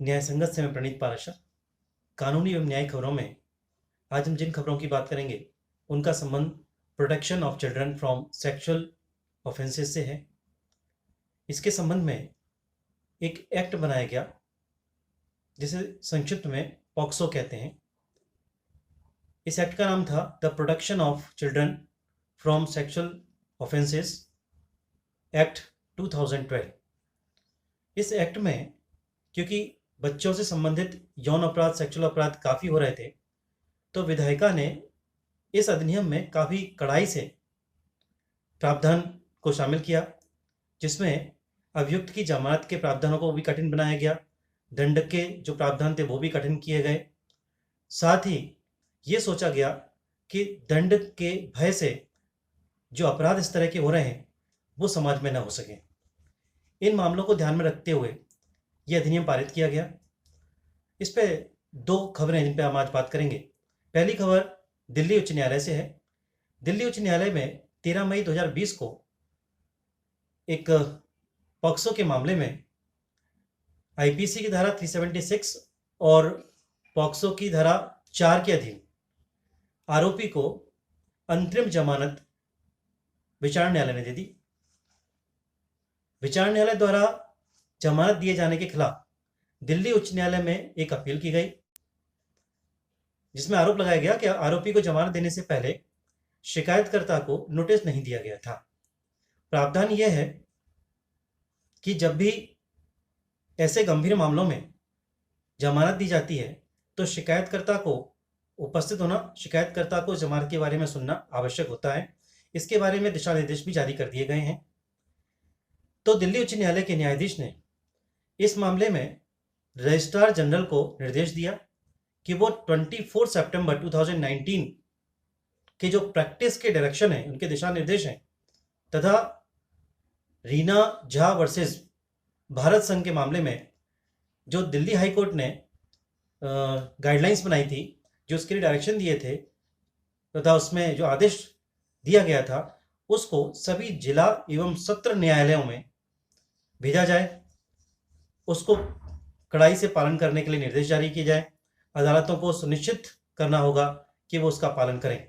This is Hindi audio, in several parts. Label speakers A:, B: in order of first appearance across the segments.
A: न्याय संगत से मैं प्रणीत पाराशर। कानूनी एवं न्यायिक खबरों में आज हम जिन खबरों की बात करेंगे उनका संबंध protection of children from sexual offences से है। इसके संबंध में एक एक्ट बनाया गया जिसे संक्षिप्त में पॉक्सो कहते हैं। इस एक्ट का नाम था the protection of children from sexual offences act 2012। इस एक्ट में क्योंकि बच्चों से संबंधित यौन अपराध, सेक्सुअल अपराध काफ़ी हो रहे थे, तो विधायिका ने इस अधिनियम में काफ़ी कड़ाई से प्रावधान को शामिल किया, जिसमें अभियुक्त की जमानत के प्रावधानों को भी कठिन बनाया गया, दंड के जो प्रावधान थे वो भी कठिन किए गए। साथ ही ये सोचा गया कि दंड के भय से जो अपराध इस तरह के हो रहे हैं वो समाज में न हो सके। इन मामलों को ध्यान में रखते हुए यह अधिनियम पारित किया गया। इस पे दो खबरें जिन पे हम आज बात करेंगे। पहली खबर दिल्ली उच्च न्यायालय से है। दिल्ली उच्च न्यायालय में 13 मई 2020 को एक पॉक्सो के मामले में आईपीसी की धारा 376 और पॉक्सो की धारा 4 के अधीन आरोपी को अंतरिम जमानत विचारण न्यायालय ने दे दी। विचारण न्यायालय द्वारा जमानत दिए जाने के खिलाफ दिल्ली उच्च न्यायालय में एक अपील की गई, जिसमें आरोप लगाया गया कि आरोपी को जमानत देने से पहले शिकायतकर्ता को नोटिस नहीं दिया गया था। प्रावधान यह है कि जब भी ऐसे गंभीर मामलों में जमानत दी जाती है तो शिकायतकर्ता को उपस्थित होना, शिकायतकर्ता को जमानत के बारे में सुनना आवश्यक होता है। इसके बारे में दिशा निर्देश भी जारी कर दिए गए हैं। तो दिल्ली उच्च न्यायालय के न्यायाधीश ने इस मामले में रजिस्ट्रार जनरल को निर्देश दिया कि वो 24 सितंबर 2019 के जो प्रैक्टिस के डायरेक्शन है, उनके दिशा निर्देश हैं, तथा रीना झा वर्सेस भारत संघ के मामले में जो दिल्ली हाई कोर्ट ने गाइडलाइंस बनाई थी, जो उसके लिए डायरेक्शन दिए थे तथा उसमें जो आदेश दिया गया था, उसको सभी जिला एवं सत्र न्यायालयों में भेजा जाए, उसको कड़ाई से पालन करने के लिए निर्देश जारी किए जाए। अदालतों को सुनिश्चित करना होगा कि वो उसका पालन करें।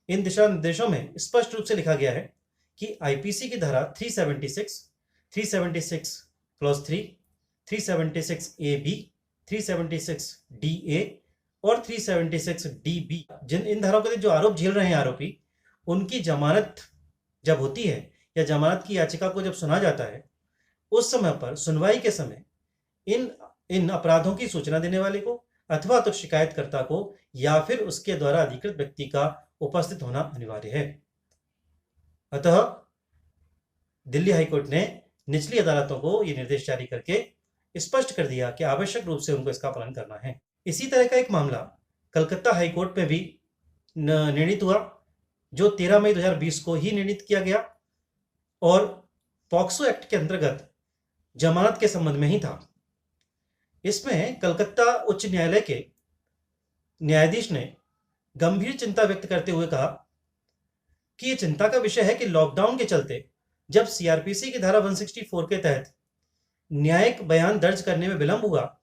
A: इन दिशा निर्देशों में स्पष्ट रूप से लिखा गया है कि आईपीसी की धारा 376, 376 clause 3, 376 A B, 376 D A और 376 डी बी, जिन इन धाराओं के जो आरोप झेल रहे हैं आरोपी, उनकी जमानत जब होती है या जमानत की याचिका को जब सुना जाता है, उस समय पर सुनवाई के समय इन अपराधों की सूचना देने वाले को अथवा तो शिकायतकर्ता को या फिर उसके द्वारा अधिकृत व्यक्ति का उपस्थित होना अनिवार्य है। अतः दिल्ली हाईकोर्ट ने निचली अदालतों को यह निर्देश जारी करके स्पष्ट कर दिया कि आवश्यक रूप से उनको इसका पालन करना है। इसी तरह का एक मामला कलकत्ता हाईकोर्ट में भी निर्णित हुआ, जो 13 मई 2020 को ही निर्णित किया गया और पॉक्सो एक्ट के अंतर्गत जमानत के संबंध में ही था। इसमें कलकत्ता उच्च न्यायालय के न्यायाधीश ने गंभीर चिंता व्यक्त करते हुए कहा कि यह चिंता का विषय है कि लॉकडाउन के चलते जब सीआरपीसी की धारा 164 के तहत न्यायिक बयान दर्ज करने में विलंब हुआ,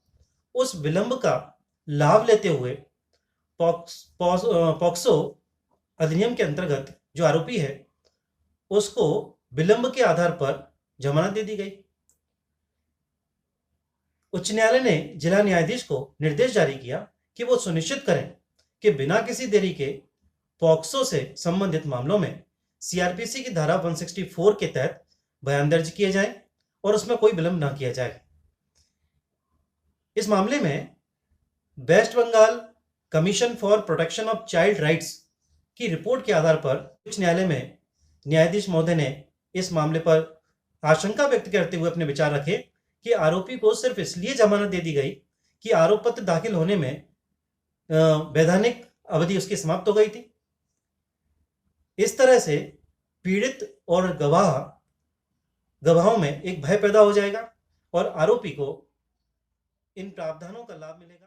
A: उस विलंब का लाभ लेते हुए पॉक्सो अधिनियम के अंतर्गत जो आरोपी है उसको विलंब के आधार पर जमानत दे दी गई। उच्च न्यायालय ने जिला न्यायाधीश को निर्देश जारी किया कि वो सुनिश्चित करें कि बिना किसी देरी के पॉक्सो से संबंधित मामलों में सीआरपीसी की धारा 164 के तहत बयान दर्ज किए जाएं और उसमें कोई विलंब ना किया जाए। इस मामले में West Bengal commission for protection of child rights की रिपोर्ट के आधार पर उच्च न्यायालय में न्यायाधीश महोदय ने इस मामले पर आशंका व्यक्त करते हुए अपने विचार रखे कि आरोपी को सिर्फ इसलिए जमानत दे दी गई कि आरोप पत्र दाखिल होने में वैधानिक अवधि उसकी समाप्त हो गई थी। इस तरह से पीड़ित और गवाहों में एक भय पैदा हो जाएगा और आरोपी को इन प्रावधानों का लाभ मिलेगा।